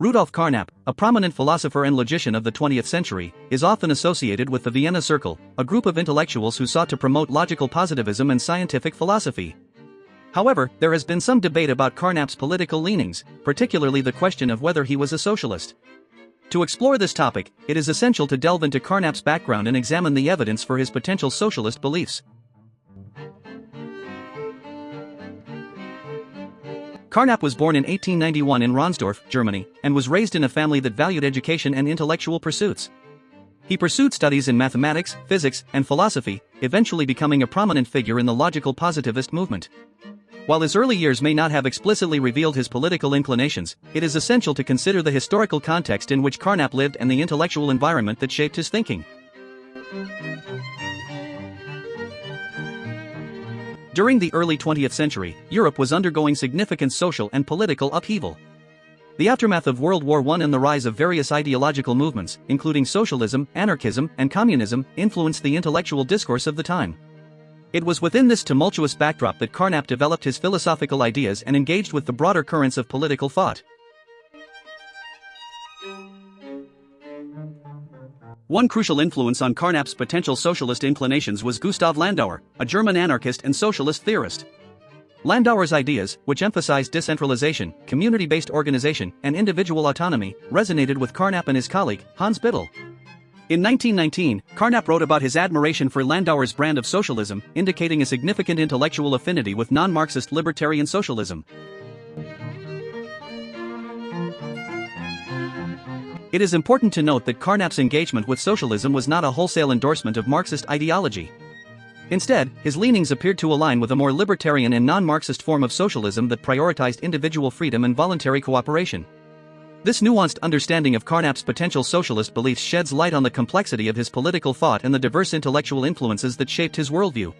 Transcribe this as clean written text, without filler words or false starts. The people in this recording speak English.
Rudolf Carnap, a prominent philosopher and logician of the 20th century, is often associated with the Vienna Circle, a group of intellectuals who sought to promote logical positivism and scientific philosophy. However, there has been some debate about Carnap's political leanings, particularly the question of whether he was a socialist. To explore this topic, it is essential to delve into Carnap's background and examine the evidence for his potential socialist beliefs. Carnap was born in 1891 in Ronsdorf, Germany, and was raised in a family that valued education and intellectual pursuits. He pursued studies in mathematics, physics, and philosophy, eventually becoming a prominent figure in the logical positivist movement. While his early years may not have explicitly revealed his political inclinations, it is essential to consider the historical context in which Carnap lived and the intellectual environment that shaped his thinking. During the early 20th century, Europe was undergoing significant social and political upheaval. The aftermath of World War I and the rise of various ideological movements, including socialism, anarchism, and communism, influenced the intellectual discourse of the time. It was within this tumultuous backdrop that Carnap developed his philosophical ideas and engaged with the broader currents of political thought. One crucial influence on Carnap's potential socialist inclinations was Gustav Landauer, a German anarchist and socialist theorist. Landauer's ideas, which emphasized decentralization, community-based organization, and individual autonomy, resonated with Carnap and his colleague, Hans Bittel. In 1919, Carnap wrote about his admiration for Landauer's brand of socialism, indicating a significant intellectual affinity with non-Marxist libertarian socialism. It is important to note that Carnap's engagement with socialism was not a wholesale endorsement of Marxist ideology. Instead, his leanings appeared to align with a more libertarian and non-Marxist form of socialism that prioritized individual freedom and voluntary cooperation. This nuanced understanding of Carnap's potential socialist beliefs sheds light on the complexity of his political thought and the diverse intellectual influences that shaped his worldview.